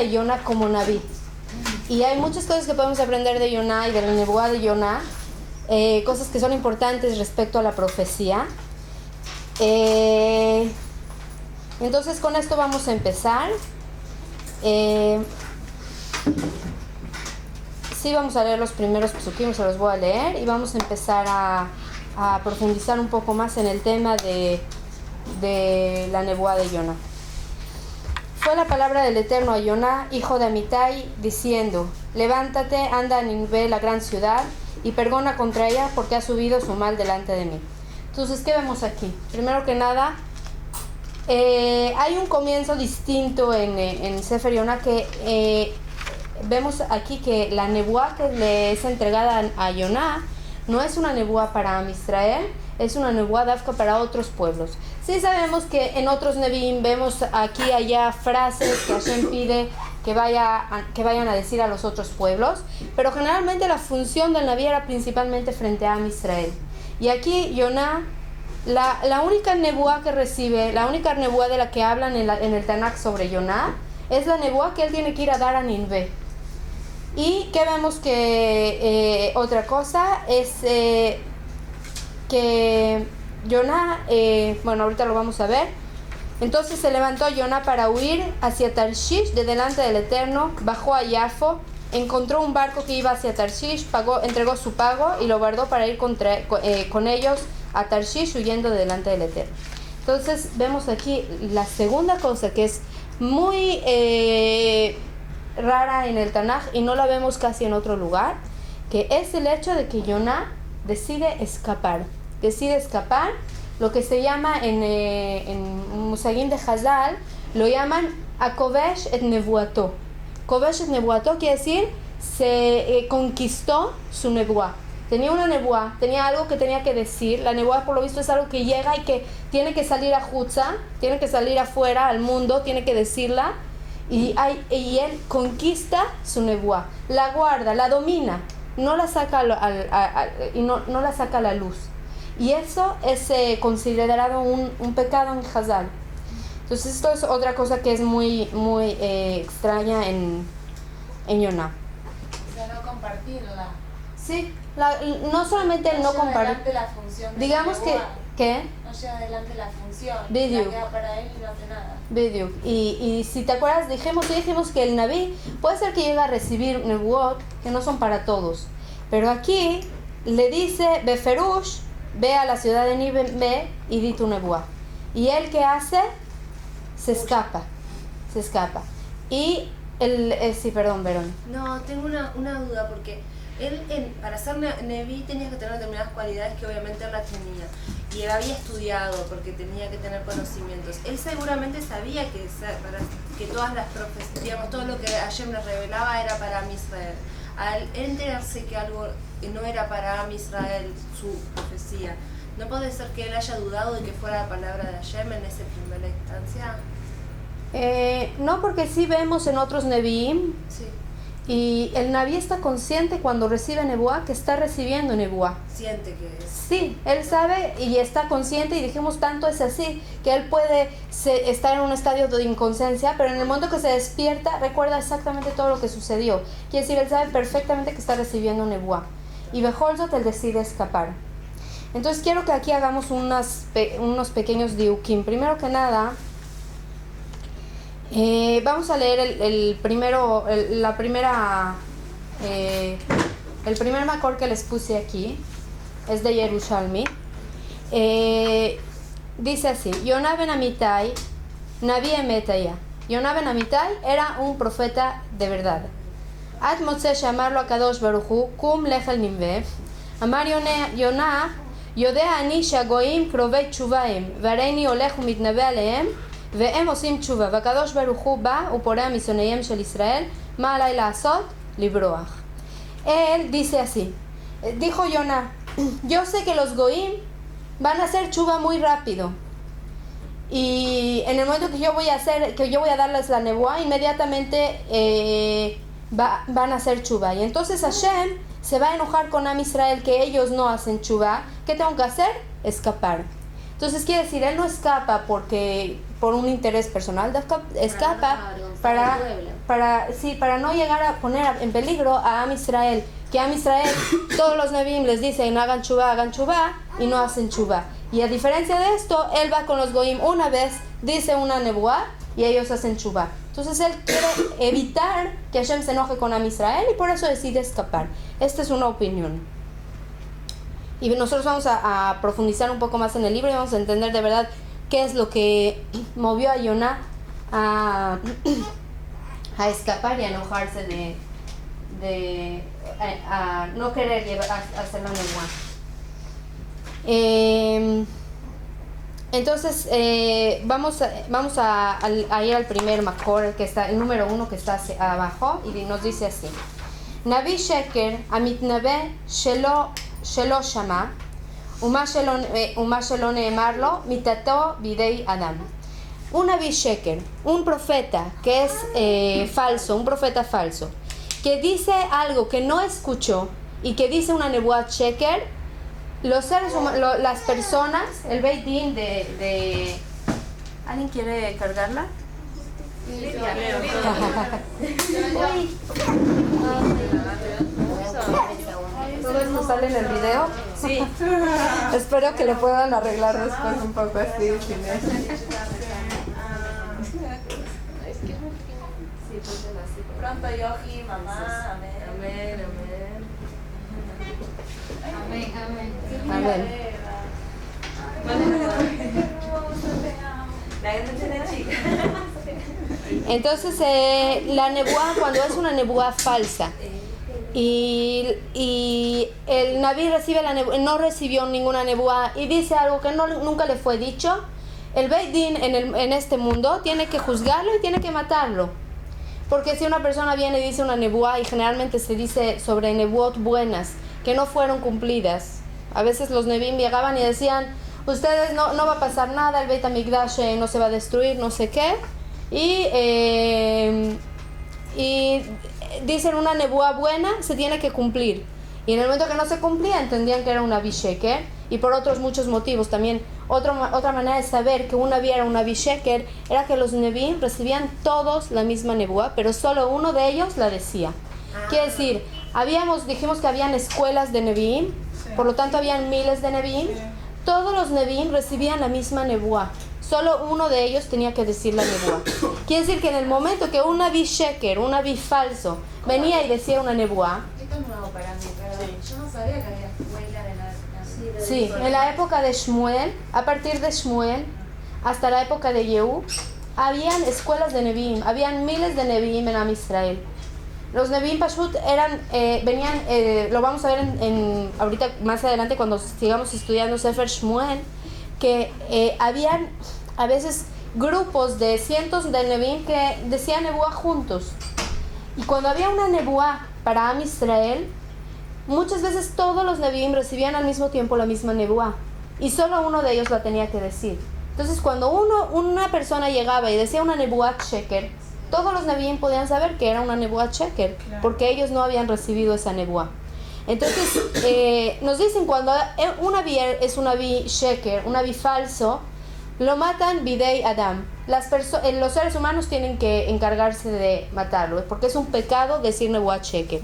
a Yona como Naví. Y hay muchas cosas que podemos aprender de Yona y de la nebuá de Yona, cosas que son importantes respecto a la profecía. Entonces con esto vamos a empezar. Sí, vamos a leer los primeros psukim, se los voy a leer y vamos a empezar a profundizar un poco más en el tema de la nebuá de Yona. Fue la palabra del Eterno a Yona, hijo de Amitai, diciendo: levántate, anda a Nínive, la gran ciudad, y pregona contra ella, porque ha subido su mal delante de mí. Entonces, ¿qué vemos aquí? Primero que nada, hay un comienzo distinto en Sefer Yona, que vemos aquí que la nebuá que le es entregada a Yona no es una nebuá para Am Israel, es una nebuá dafka para otros pueblos. Sí sabemos que en otros neviim vemos aquí y allá frases que Hashem pide que vayan a decir a los otros pueblos, pero generalmente la función del naví era principalmente frente a Am Israel. Y aquí Yona, la única nebuá que recibe, la única nebuá de la que hablan en el Tanakh sobre Yona, es la nebuá que él tiene que ir a dar a Nínive. Y que vemos que otra cosa es que Yona, bueno, ahorita lo vamos a ver. Entonces se levantó Yona para huir hacia Tarshish de delante del Eterno, bajó a Yafo, encontró un barco que iba hacia Tarshish, entregó su pago y lo guardó para ir con ellos a Tarshish huyendo de delante del Eterno. Entonces vemos aquí la segunda cosa que es muy rara en el Tanaj y no la vemos casi en otro lugar, que es el hecho de que Yona decide escapar, lo que se llama en Musagim de Hazal, lo llaman Akovesh et Nevuato. Kovesh et Nevuato quiere decir se conquistó su nebuá. Tenía una nebuá, tenía algo que tenía que decir. La nebuá, por lo visto, es algo que llega y que tiene que salir a Hutza, tiene que salir afuera al mundo, tiene que decirla. Y él conquista su nebuá, la guarda, la domina, no la saca no la saca a la luz. Y eso es considerado un pecado en Hazal. Entonces esto es otra cosa que es muy extraña en Yona. O sea, no compartirla. Sí, no solamente el no compartir. La función digamos que ¿qué? No lleva adelante la función. Video. La queda para él y no hace nada. Video. Y si te acuerdas, dijimos que el Naví puede ser que llegue a recibir nebuot que no son para todos. Pero aquí le dice Beferush, ve a la ciudad de Nínive y di tu nebuá. Y él, ¿qué hace? Se escapa. Y sí, perdón, Verón. No, tengo una duda porque él para ser Neví tenías que tener determinadas cualidades que obviamente él las tenía. Y él había estudiado porque tenía que tener conocimientos. Él seguramente sabía que todas las profecías, digamos, todo lo que Hashem le revelaba era para Am Israel. Al enterarse que algo no era para Am Israel, su profecía, ¿no puede ser que él haya dudado de que fuera la palabra de Hashem en esa primera instancia? No, porque sí vemos en otros Nevi'im. Sí. Y el Naví está consciente cuando recibe nebuá que está recibiendo nebuá. Siente que es. Sí, él sabe y está consciente, y dijimos tanto es así que él puede estar en un estadio de inconsciencia, pero en el momento que se despierta recuerda exactamente todo lo que sucedió. Quiere decir, él sabe perfectamente que está recibiendo nebuá. Y Beholzot él decide escapar. Entonces quiero que aquí hagamos unos pequeños diukim. Primero que nada, vamos a leer el primer macor que les puse aquí. Es de Yerushalmi. Dice así: Yona ben Amitai, Naví emetaya. Yona ben Amitai era un profeta de verdad. Ad Motze llamarlo a Kadosh Baruch Hu, kum lechel nimvev. Amar Yona, yodea ani shagoim krovei tshuvaim, vareini olech umitnave alehem, והם עושים תשובה, והקדוש ברוך הוא בא ופורע משונאיהם של ישראל, מה עליי לעשות? לברוח. Él dice así, dijo Yona, yo sé que los goim van a hacer chuva muy rápido, y en el momento que yo voy a darles la nebuá, inmediatamente van a hacer chuva, y entonces Hashem se va a enojar con Am Israel que ellos no hacen chuva. ¿Qué tengo que hacer? Escapar. Entonces quiere decir, él no escapa por un interés personal, escapa para no llegar a poner en peligro a Am Israel. Que Am Israel, todos los Nevi'im les dicen hagan chubá, y no hacen chubá. Y a diferencia de esto, él va con los Goyim una vez, dice una nebuá, y ellos hacen chubá. Entonces él quiere evitar que Hashem se enoje con Am Israel y por eso decide escapar. Esta es una opinión. Y nosotros vamos a profundizar un poco más en el libro y vamos a entender de verdad qué es lo que movió a Yonah a escapar y a enojarse a no querer hacer la nebuá. Entonces vamos a ir al primer makor, que está el número 1, que está abajo, y nos dice así: Navi Sheker amitnabe shelo shama uma shelo neemar lo mitato bidei adam. Un Navi Sheker, un profeta que es falso, un profeta falso, que dice algo que no escuchó y que dice una nebuá Sheker. Los seres humanos, las personas, el Beit Din de... ¿Alguien quiere cargarla? Sí, ¿Todo esto sale en el video? Sí. Espero que le puedan arreglar después un poco así, sin eso. Pronto Yoji, mamá, amén. Amén, amén. Amén. Amén. La gente tiene chica. Entonces, la nebuá, cuando es una nebuá falsa y el Naví recibe no recibió ninguna nebuá y dice algo que nunca le fue dicho, el Beit Din en este mundo tiene que juzgarlo y tiene que matarlo. Porque si una persona viene y dice una nebuá, y generalmente se dice sobre nebuot buenas que no fueron cumplidas, a veces los Nevi'im llegaban y decían, ustedes no va a pasar nada, el Beit HaMikdash no se va a destruir, no sé qué, y dicen una nebuá buena, se tiene que cumplir. Y en el momento que no se cumplía, entendían que era una Bisheker, y por otros muchos motivos también. Otra manera de saber que una era una Bisheker era que los Nevi'im recibían todos la misma nebuá, pero solo uno de ellos la decía. Quiere decir, dijimos que habían escuelas de Nevi'im, por lo tanto habían miles de Nevi'im. Todos los Nevi'im recibían la misma nebuá, solo uno de ellos tenía que decir la nebuá. Quiere decir que en el momento que un Naví Sheker, un Naví falso, venía y decía una nebuá. Esto es nuevo para mí, pero yo no sabía que había escuelas en la... Sí, en la época de Shmuel, a partir de Shmuel hasta la época de Yehú, habían escuelas de Nevi'im, habían miles de Nevi'im en Am Israel. Los Nevi'im Pashut venían, lo vamos a ver ahorita más adelante cuando sigamos estudiando Sefer Shmuel, que habían a veces grupos de cientos de Nevi'im que decían nebuá juntos. Y cuando había una nebuá para Am Israel, muchas veces todos los Nevi'im recibían al mismo tiempo la misma nebuá y solo uno de ellos la tenía que decir. Entonces cuando una persona llegaba y decía una nebuá Sheker, todos los Nevi'im podían saber que era una nebuá Sheker, porque ellos no habían recibido esa nebuá. Entonces nos dicen, cuando un Naví es un Naví Sheker, un Naví falso, lo matan bidei Adam. Los seres humanos tienen que encargarse de matarlo, porque es un pecado decir nebuá Sheker.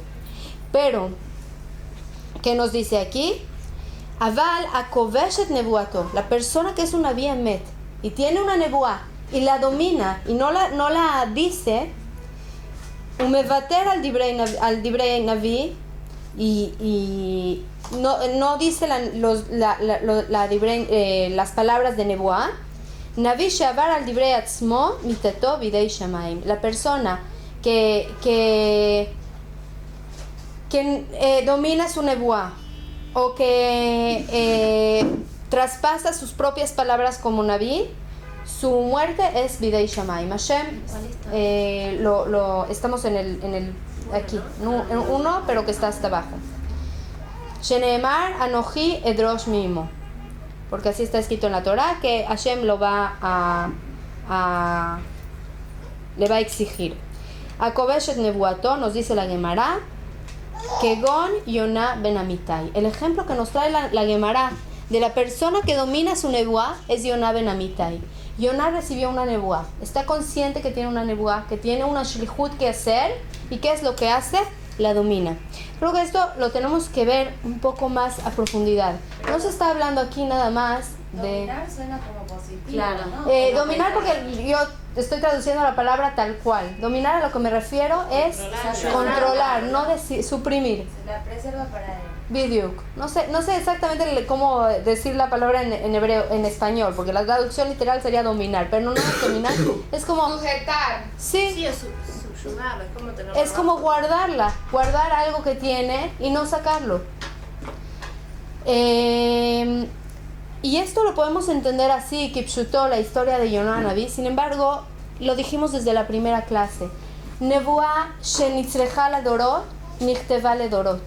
Pero, ¿qué nos dice aquí? Aval akoveshet nebuato, la persona que es un Naví Emet y tiene una nebuá y la domina y no la dice, umevater al dibrei Naví, y no dice las palabras de nebuá. Naví she'avar al dibrei atzmo mitato bidei shamaim, la persona que domina su nebuá o que traspasa sus propias palabras como Naví, su muerte es bidei shamaim. Hashem, estamos en el aquí, en uno, pero que está hasta abajo. Sheneemar anoji edrosh mimo, porque así está escrito en la Torah que Hashem le va a exigir. Akobeshet nebuato, nos dice la Gemara, Kegon Yonah ben Amitai. El ejemplo que nos trae la Gemara de la persona que domina su nebuá es Yoná ben Amitai. Yoná recibió una nebuá, está consciente que tiene una nebuá, que tiene una shlihut que hacer, y ¿qué es lo que hace? La domina. Creo que esto lo tenemos que ver un poco más a profundidad. No se está hablando aquí nada más de... Dominar suena como positivo, Claro. ¿no? Dominar, porque yo estoy traduciendo la palabra tal cual. Dominar, a lo que me refiero es controlar, no suprimir. Se la preserva para él. Bidyuk. No sé exactamente cómo decir la palabra en hebreo, en español, porque la traducción literal sería dominar, pero no es dominar, es como... Sujetar. Sí, Sí, es subyugarlo, es como tenerlo es como guardar algo que tiene y no sacarlo. Y esto lo podemos entender así, Kipshutó, la historia de Yoná Naví. Sin embargo, lo dijimos desde la primera clase. Nebuá shenitzreja la dorot, nichteva le dorot.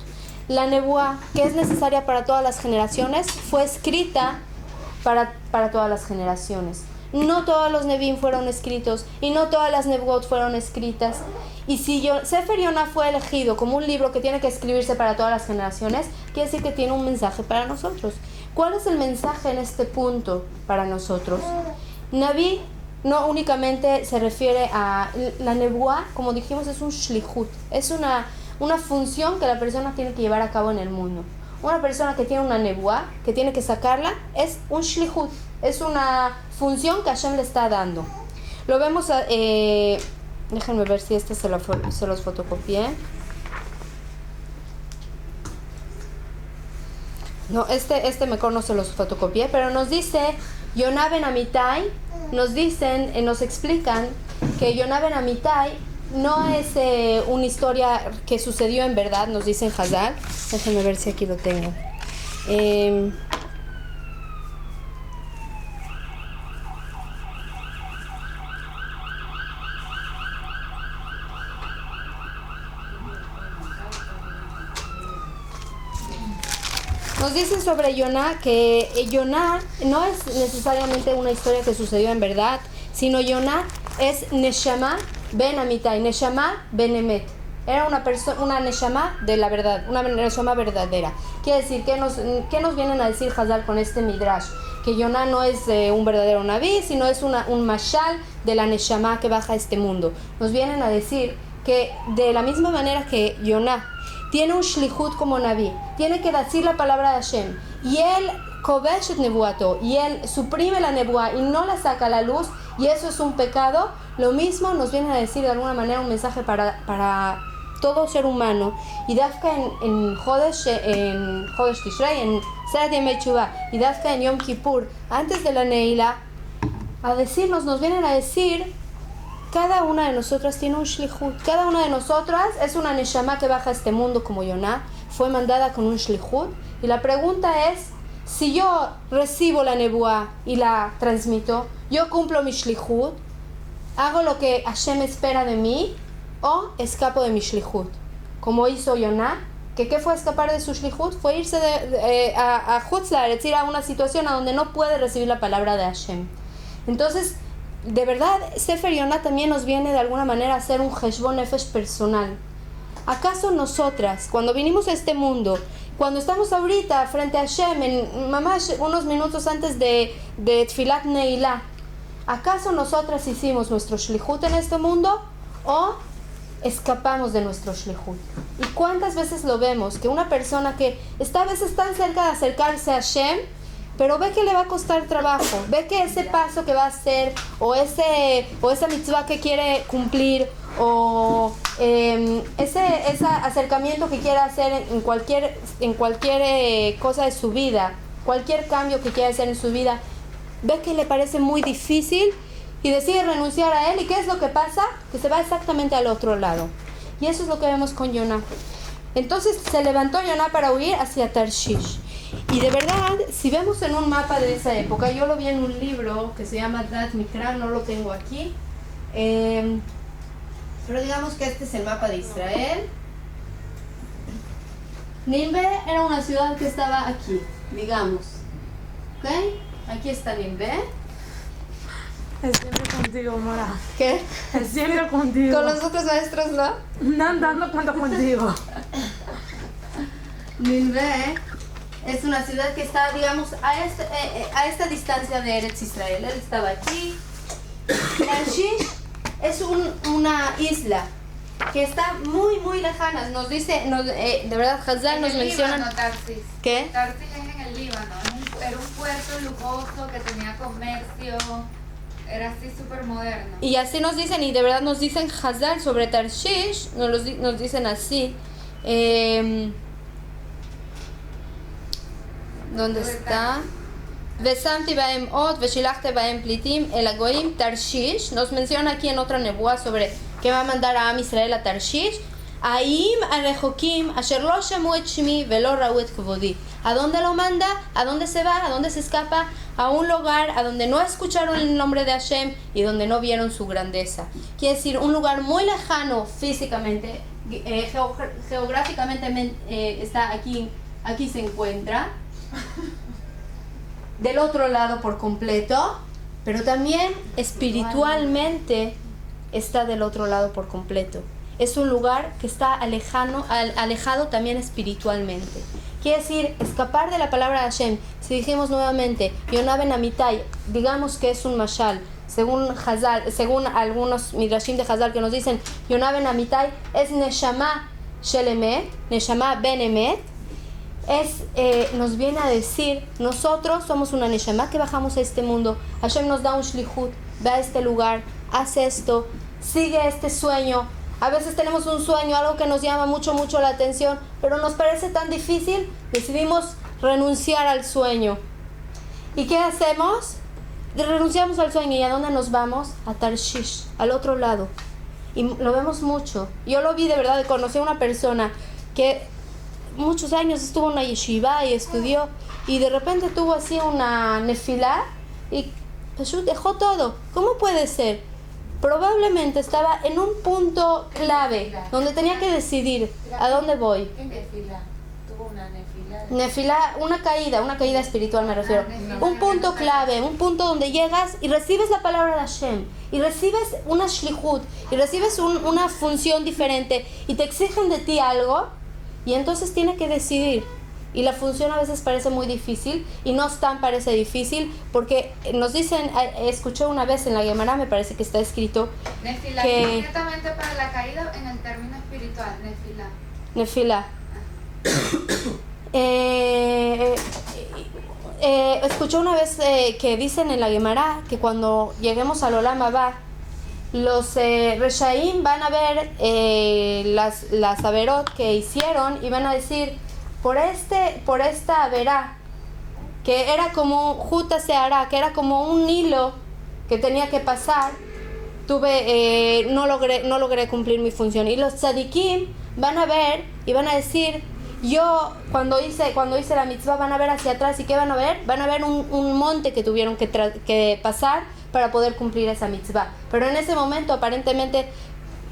La nebuá, que es necesaria para todas las generaciones, fue escrita para todas las generaciones. No todos los Nevi'im fueron escritos y no todas las Nebuot fueron escritas. Y si Sefer Yoná fue elegido como un libro que tiene que escribirse para todas las generaciones, quiere decir que tiene un mensaje para nosotros. ¿Cuál es el mensaje en este punto para nosotros? Naví no únicamente se refiere a la nebuá, como dijimos, es un shlihut, es una función que la persona tiene que llevar a cabo en el mundo. Una persona que tiene una nebuá, que tiene que sacarla, es un shlihut, es una función que Hashem le está dando. Lo vemos, déjenme ver si este se los fotocopié. No, este mejor no se los fotocopié, pero nos dice Yoná ben Amitai, nos explican que Yoná ben Amitai no es una historia que sucedió en verdad, nos dicen Hazal. Déjenme ver si aquí lo tengo. Nos dicen sobre Yoná que Yoná no es necesariamente una historia que sucedió en verdad, sino Yoná es Neshama ben Amitai, Neshama ben Emet. Era una Neshama de la verdad, una Neshama verdadera. Quiere decir, ¿qué nos vienen a decir Hazal con este Midrash? Que Yoná no es un verdadero Naví, sino es un mashal de la Neshama que baja a este mundo. Nos vienen a decir que de la misma manera que Yoná tiene un shlihut como Naví, tiene que decir la palabra de Hashem, y él kobeshet nebuato, y él suprime la nebuá y no la saca a la luz, y eso es un pecado. Lo mismo nos viene a decir de alguna manera un mensaje para todo ser humano. Y Dafka en Jodesh Tishrei, en Serat Yemei Teshuvah, y Dafka en Yom Kippur, antes de la Neila, nos vienen a decir: cada una de nosotras tiene un shlihut. Cada una de nosotras es una neshama que baja a este mundo como Yoná. Fue mandada con un shlihut. Y la pregunta es, si yo recibo la nebuá y la transmito, yo cumplo mi shlihut, hago lo que Hashem espera de mí, o escapo de mi shlihut. Como hizo Yoná, que ¿qué fue escapar de su shlihut? Fue irse a Hutzlar, es decir, a una situación a donde no puede recibir la palabra de Hashem. Entonces, de verdad, Sefer Yoná también nos viene de alguna manera a hacer un Heshbon Nefesh personal. ¿Acaso nosotras, cuando vinimos a este mundo, cuando estamos ahorita frente a Hashem, unos minutos antes de Tfilat Neilá, ¿acaso nosotras hicimos nuestro Shlihut en este mundo o escapamos de nuestro Shlihut? ¿Y cuántas veces lo vemos? Que una persona que está a veces tan cerca de acercarse a Hashem, pero ve que le va a costar trabajo, ve que ese paso que va a hacer, o esa mitzvah que quiere cumplir, o ese acercamiento que quiere hacer en cualquier cosa de su vida, cualquier cambio que quiera hacer en su vida, ve que le parece muy difícil y decide renunciar a él. ¿Y qué es lo que pasa? Que se va exactamente al otro lado. Y eso es lo que vemos con Yoná. Entonces se levantó Yoná para huir hacia Tarshish. Y de verdad, si vemos en un mapa de esa época, yo lo vi en un libro que se llama Dat Mikra, no lo tengo aquí, pero digamos que este es el mapa de Israel. Ninve era una ciudad que estaba aquí, digamos, ¿ok? Aquí está Ninve. Es siempre contigo, Mora. ¿Qué? Es siempre contigo. Con los otros maestros, ¿no? No andando cuando contigo. Ninve Es una ciudad que está, digamos, a esta distancia de Eretz Israel. Él estaba aquí. Tarshish es una isla que está muy, muy lejana. Nos dice, de verdad, Hazal nos menciona. Líbano, Tarsis. ¿Qué? Tarsis es en el Líbano. Era un puerto lujoso que tenía comercio. Era así súper moderno. Y así nos dicen, y de verdad nos dicen Hazal sobre Tarshish, nos dicen así. ¿Dónde está? Vesamti baem ot, veshilachte baem plitim, el agoim, Tarshish. Nos menciona aquí en otra nebuá sobre que va a mandar a Am Israel a Tarshish. Aim arejokim, asher lo shamu et shmi, velo rau et kvodi. ¿A dónde lo manda? ¿A dónde se va? ¿A dónde se escapa? A un lugar a donde no escucharon el nombre de Hashem y donde no vieron su grandeza. Quiere decir, un lugar muy lejano físicamente, geográficamente está aquí se encuentra. Del otro lado por completo, pero también espiritualmente está del otro lado por completo. Es un lugar que está alejado también espiritualmente. Quiere decir, escapar de la palabra de Hashem. Si dijimos nuevamente, Yonah ben Amitai, digamos que es un mashal, según algunos midrashim de Hazal que nos dicen, Yonah ben Amitai es Neshama shel Emet, Neshama ben Emet, nos viene a decir, nosotros somos una Neshama que bajamos a este mundo. Hashem nos da un shlichut, ve a este lugar, haz esto, sigue este sueño. A veces tenemos un sueño, algo que nos llama mucho la atención, pero nos parece tan difícil, decidimos renunciar al sueño. ¿Y qué hacemos? Renunciamos al sueño. ¿Y a dónde nos vamos? A Tarshish, al otro lado. Y lo vemos mucho. Yo lo vi de verdad, conocí a una persona que muchos años estuvo en una yeshiva y estudió, y de repente tuvo así una nefilá y pues dejó todo. ¿Cómo puede ser? Probablemente estaba en un punto clave donde tenía que decidir a dónde voy. ¿Qué nefila? ¿Tuvo una nefila? Nefilá, una caída espiritual me refiero. Un punto clave, un punto donde llegas y recibes la palabra de Hashem, y recibes una shlichut, y recibes una función diferente, y te exigen de ti algo, y entonces tiene que decidir. Y la función a veces parece muy difícil, y no tan parece difícil, porque nos dicen, escuché una vez en la Gemara, me parece que está escrito, Nefila, que concretamente para la caída en el término espiritual, Nefilá. nefila. Escuché una vez que dicen en la Gemara que cuando lleguemos al Olam Abba, los Reshaim van a ver las averot que hicieron y van a decir, por esta averá, que era como Juta Seara, que era como un hilo que tenía que pasar, no logré cumplir mi función. Y los tzadikim van a ver y van a decir, yo cuando hice la mitzvah, van a ver hacia atrás, y ¿qué van a ver? Van a ver un monte que tuvieron que pasar para poder cumplir esa mitzvah. Pero en ese momento aparentemente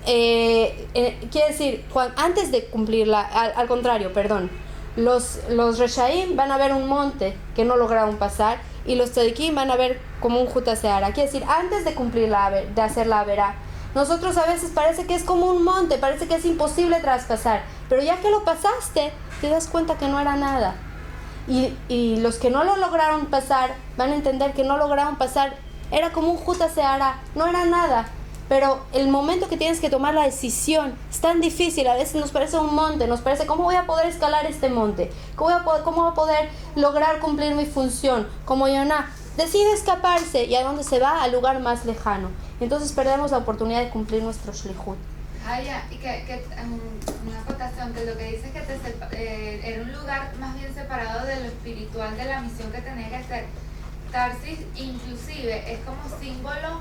quiere decir, antes de cumplirla, al contrario, perdón, los Reshaim van a ver un monte que no lograron pasar, y los tzadikim van a ver como un Juta Seara. Quiere decir, antes de de hacer la averá, nosotros a veces parece que es como un monte, parece que es imposible traspasar, pero ya que lo pasaste, te das cuenta que no era nada. Y los que no lo lograron pasar van a entender que no lograron pasar, era como un Juta Seara, no era nada. Pero el momento que tienes que tomar la decisión es tan difícil. A veces nos parece un monte, nos parece, ¿cómo voy a poder escalar este monte? ¿Cómo voy a poder lograr cumplir mi función? Como Yonah decide escaparse, ¿y a dónde se va? Al lugar más lejano. Entonces perdemos la oportunidad de cumplir nuestro shlichut. Y que una acotación, que lo que dice es que era un lugar más bien separado de lo espiritual, de la misión que tenía que hacer. Tarsis inclusive es como símbolo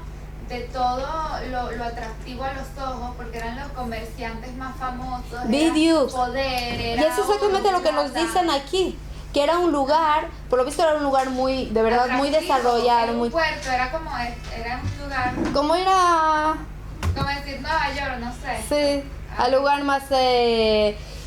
de todo lo atractivo a los ojos, porque eran los comerciantes más famosos, era poder, era y eso es exactamente lo que nos dicen aquí, que era un lugar, por lo visto era un lugar muy, de verdad, atractivo, muy desarrollado, era un muy puerto, era un lugar, como era, como decir Nueva York, no sé, sí, al lugar más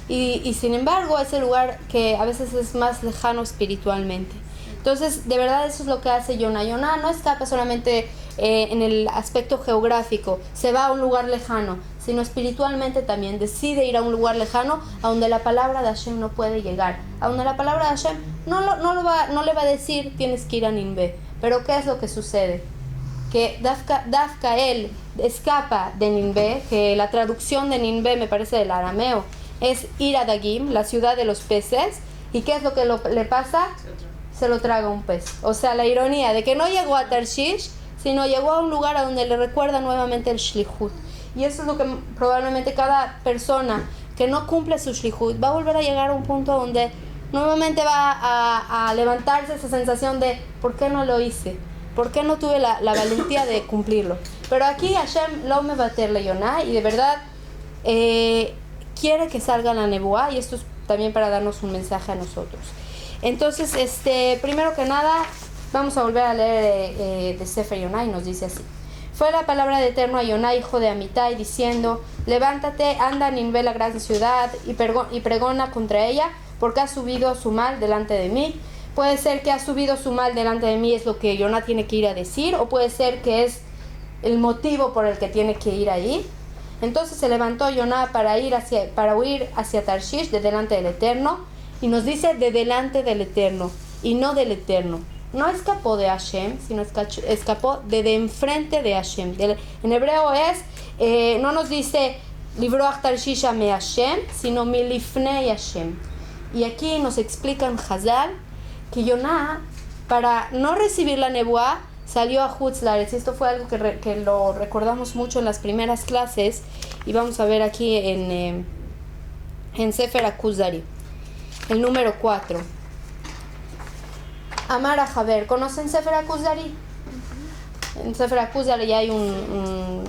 y sin embargo ese lugar que a veces es más lejano espiritualmente. Entonces, de verdad, eso es lo que hace Yonah. Yonah no escapa solamente en el aspecto geográfico, se va a un lugar lejano, sino espiritualmente también. Decide ir a un lugar lejano, a donde la palabra de Hashem no puede llegar, a donde la palabra de Hashem no le va a decir tienes que ir a Ninvé. Pero ¿qué es lo que sucede? Que Dafka él escapa de Ninvé, que la traducción de Ninvé me parece del arameo es Ir Adagim, la ciudad de los peces. ¿Y qué es lo que le pasa? Se lo traga un pez. O sea, la ironía de que no llegó a Tarshish, sino llegó a un lugar a donde le recuerda nuevamente el Shlihut. Y eso es lo que probablemente cada persona que no cumple su Shlihut va a volver a llegar a un punto donde nuevamente va a levantarse esa sensación de ¿por qué no lo hice? ¿Por qué no tuve la valentía de cumplirlo? Pero aquí Hashem lo me va a tener Yonah y de verdad quiere que salga la nebuá, y esto es también para darnos un mensaje a nosotros. Entonces, primero que nada, vamos a volver a leer de Sefer Yonah y nos dice así. Fue la palabra de Eterno a Yonah, hijo de Amitai, diciendo: levántate, anda a Ninvé, la gran ciudad, y pregona contra ella, porque ha subido su mal delante de mí. Puede ser que ha subido su mal delante de mí, es lo que Yonah tiene que ir a decir, o puede ser que es el motivo por el que tiene que ir ahí. Entonces se levantó Yonah para huir hacia Tarshish, de delante del Eterno, y nos dice de delante del Eterno, y no del Eterno. No escapó de Hashem, sino escapó de enfrente de Hashem. En hebreo no nos dice Libroach Tarshisha me Hashem, sino milifnei Hashem. Y aquí nos explican Hazal que Yonah, para no recibir la nebuá, salió a Hutz Laaretz. Esto fue algo que lo recordamos mucho en las primeras clases, y vamos a ver aquí en Sefer HaKuzari, el número 4. Amar a Javer. ¿Conocen Sefer HaKuzari? En Sefer HaKuzari ya hay un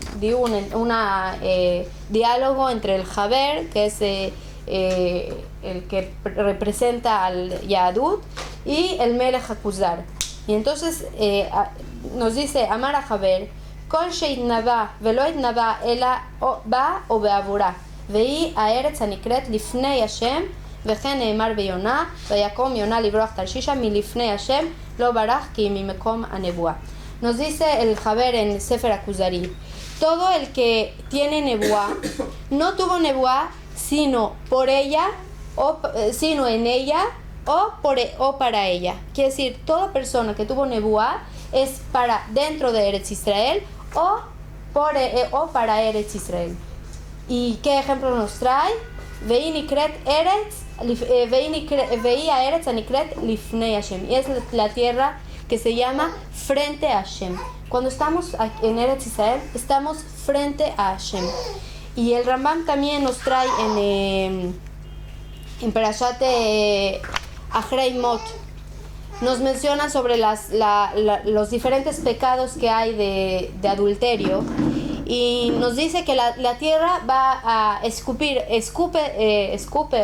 diálogo entre el Javer, que es el que representa al Yahadut, y el Melech HaKuzar. Y entonces nos dice Amar a Javer: Kol sheitnava velo itnava ela ba o beavura ve'i haaretz hanikret lifnei Hashem וכן נאמר ביונה ויקום יונה לברוח תרשישה מלפני השם לא ברח כי ממקום הנבואה. Nos dice el Javer en Sefer HaKuzari: todo el que tiene nebuá no tuvo nebuá sino por ella sino en ella o para ella. Quiere decir, toda persona que tuvo nebuá es para dentro de Eretz Israel o para Eretz Israel. ¿Y qué ejemplo nos trae? Ve'i nikret Eretz ve'i haaretz hanikret lifnei Hashem, y es la tierra que se llama frente a Hashem. Cuando estamos en Eretz Israel, estamos frente a Hashem. Y el Rambam también nos trae en Perashat Achrei Mot, nos menciona sobre los diferentes pecados que hay de adulterio, y nos dice que la tierra va a escupe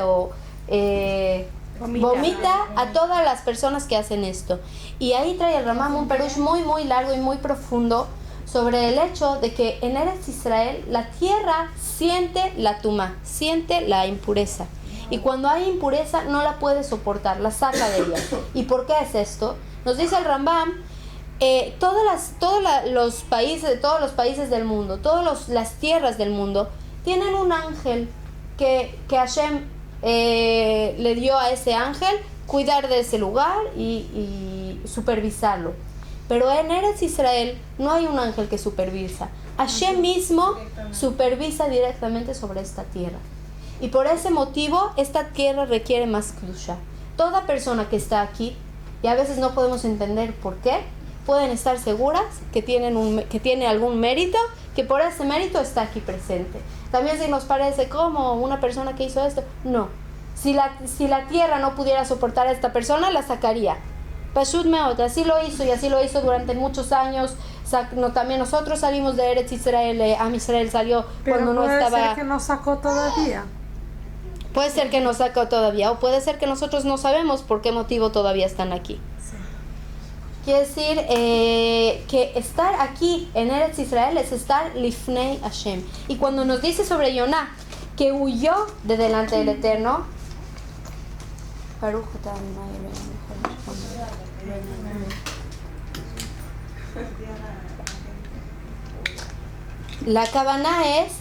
o vomita a todas las personas que hacen esto. Y ahí trae el Rambam un perush muy muy largo y muy profundo sobre el hecho de que en Eretz Israel la tierra siente la tumá, siente la impureza, y cuando hay impureza no la puede soportar, la saca de ella. ¿Y por qué es esto? Nos dice el Rambam: todos los países del mundo, todas las tierras del mundo tienen un ángel que Hashem le dio a ese ángel cuidar de ese lugar y supervisarlo. Pero en Eretz Israel no hay un ángel que supervisa. Hashem mismo supervisa directamente sobre esta tierra. Y por ese motivo esta tierra requiere más kedusha. Toda persona que está aquí, y a veces no podemos entender por qué, pueden estar seguras que tiene algún mérito, que por ese mérito está aquí presente. También si nos parece como una persona que hizo esto, no. Si la tierra no pudiera soportar a esta persona, la sacaría. Pashut meot, así lo hizo, y así lo hizo durante muchos años. También nosotros salimos de Eretz Israel, Am Israel salió cuando no estaba. Puede ser que nos sacó todavía. Puede ser que nos sacó todavía, o puede ser que nosotros no sabemos por qué motivo todavía están aquí. Sí. Quiere decir que estar aquí en Eretz Israel es estar lifnei Hashem. Y cuando nos dice sobre Yonah que huyó de delante del Eterno, la cabana es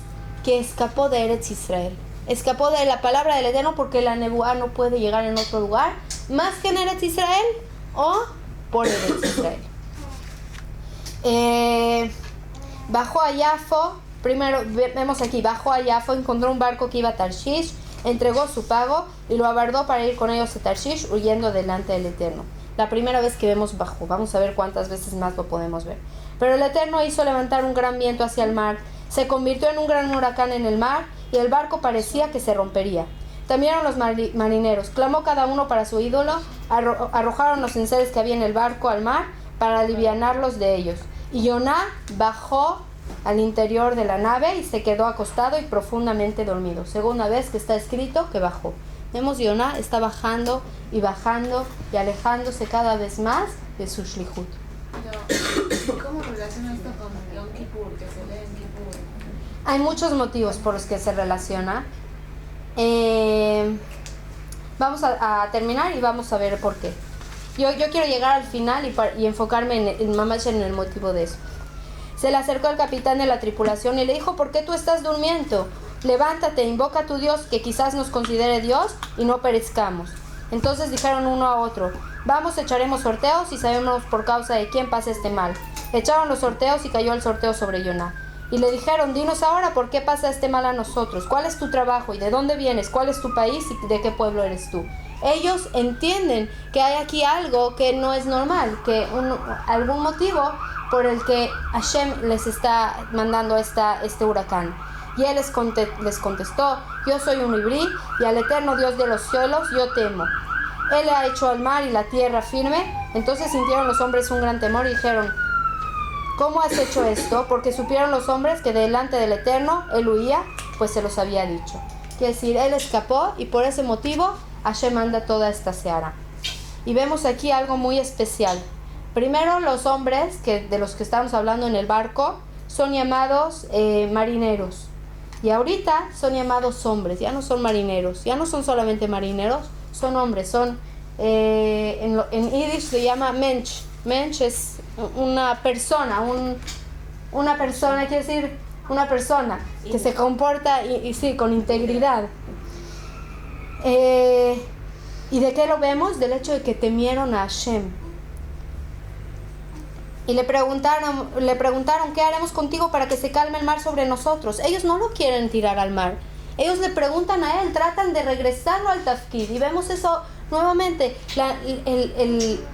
que escapó de Eretz Israel. Escapó de la palabra del Eterno porque la nebuá no puede llegar en otro lugar más que en Eretz Israel o por Eretz Israel. Bajó a Yafo, primero vemos aquí, bajó a Yafo, encontró un barco que iba a Tarshish, entregó su pago y lo abardó para ir con ellos a Tarshish huyendo delante del Eterno. La primera vez que vemos bajó, vamos a ver cuántas veces más lo podemos ver. Pero el Eterno hizo levantar un gran viento hacia el mar, se convirtió en un gran huracán en el mar y el barco parecía que se rompería. Temieron los marineros, clamó cada uno para su ídolo, arrojaron los enseres que había en el barco al mar para alivianarlos de ellos. Y Yoná bajó al interior de la nave y se quedó acostado y profundamente dormido. Segunda vez que está escrito que bajó. Vemos Yoná está bajando y alejándose cada vez más de su Shlihut. Pero, ¿cómo relaciona esto con Yom Kippur, que se lee en Kippur? Hay muchos motivos por los que se relaciona. Vamos a terminar y vamos a ver por qué. Yo quiero llegar al final y enfocarme en el motivo de eso. Se le acercó el capitán de la tripulación y le dijo: ¿por qué tú estás durmiendo? Levántate, invoca a tu Dios, que quizás nos considere Dios y no perezcamos. Entonces dijeron uno a otro: vamos, echaremos sorteos y sabemos por causa de quién pasa este mal. Echaron los sorteos y cayó el sorteo sobre Yoná. Y le dijeron: dinos ahora por qué pasa este mal a nosotros, cuál es tu trabajo y de dónde vienes, cuál es tu país y de qué pueblo eres tú. Ellos entienden que hay aquí algo que no es normal, que algún motivo por el que Hashem les está mandando este huracán. Y él les contestó: yo soy un ibrí y al eterno Dios de los cielos yo temo. Él le ha hecho al mar y la tierra firme. Entonces sintieron los hombres un gran temor y dijeron: ¿cómo has hecho esto? Porque supieron los hombres que delante del Eterno él huía, pues se los había dicho. Quiere decir, él escapó y por ese motivo Hashem manda toda esta seara. Y vemos aquí algo muy especial. Primero, los hombres de los que estamos hablando en el barco son llamados marineros. Y ahorita son llamados hombres, ya no son marineros, ya no son solamente marineros, son hombres, son en Yiddish se llama mensch. Mensch es una persona, una persona, quiere decir una persona que se comporta y sí, con integridad. ¿Y de qué lo vemos? Del hecho de que temieron a Hashem. Y le preguntaron, ¿qué haremos contigo para que se calme el mar sobre nosotros? Ellos no lo quieren tirar al mar. Ellos le preguntan a él, tratan de regresarlo al tafkid. Y vemos eso nuevamente.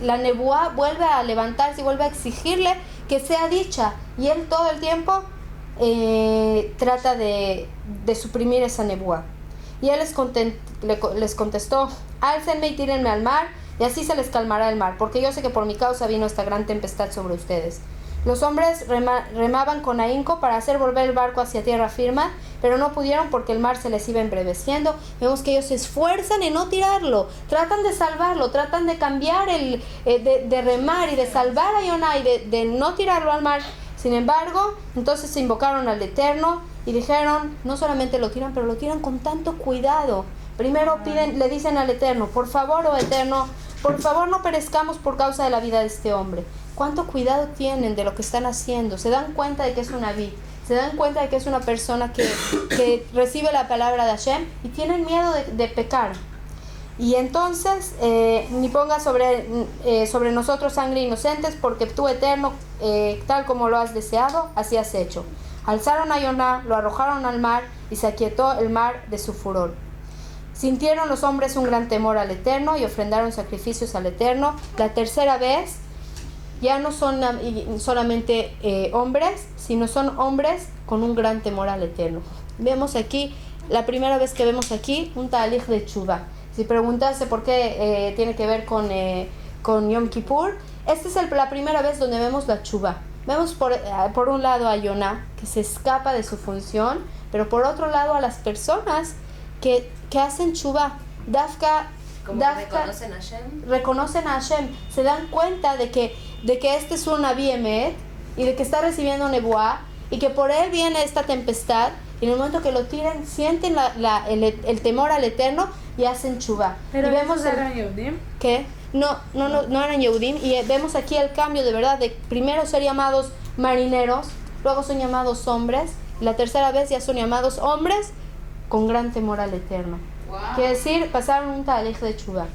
La nebuá vuelve a levantarse y vuelve a exigirle que sea dicha. Y él todo el tiempo trata de suprimir esa nebuá. Y él les contestó: álcenme y tírenme al mar, y así se les calmará el mar, porque yo sé que por mi causa vino esta gran tempestad sobre ustedes. Los hombres remaban con ahínco para hacer volver el barco hacia tierra firme, pero no pudieron porque el mar se les iba embreveciendo. Vemos que ellos se esfuerzan en no tirarlo, tratan de salvarlo, tratan de cambiar de remar y de salvar a Yoná y de no tirarlo al mar. Sin embargo, entonces se invocaron al Eterno y dijeron: no solamente lo tiran, pero lo tiran con tanto cuidado. Primero le dicen al Eterno: por favor, oh Eterno, por favor no perezcamos por causa de la vida de este hombre. ¿Cuánto cuidado tienen de lo que están haciendo? Se dan cuenta de que es una naví, se dan cuenta de que es una persona que recibe la palabra de Hashem y tienen miedo de pecar. Y entonces, ni pongas sobre nosotros sangre inocentes, porque tú, Eterno, tal como lo has deseado, así has hecho. Alzaron a Yoná, lo arrojaron al mar y se aquietó el mar de su furor. Sintieron los hombres un gran temor al Eterno y ofrendaron sacrificios al Eterno. La tercera vez ya no son solamente hombres, sino son hombres con un gran temor al Eterno. Vemos aquí, la primera vez que vemos aquí, un talich de Teshuvah. Si preguntase por qué tiene que ver con Yom Kippur, esta es la primera vez donde vemos la Teshuvah. Vemos por un lado a Yoná, que se escapa de su función, pero por otro lado a las personas que hacen Teshuvah. Reconocen a Hashem, se dan cuenta de que este es un Naví Emet y de que está recibiendo nebuá y que por él viene esta tempestad, y en el momento que lo tiran sienten el temor al Eterno y hacen Teshuvah. Pero y vemos eran Yehudim. ¿Qué? No eran Yehudim, y vemos aquí el cambio de verdad de primero ser llamados marineros, luego son llamados hombres Y la tercera vez ya son llamados hombres con gran temor al Eterno. Wow. Quiere decir, pasaron un talej de Teshuvah.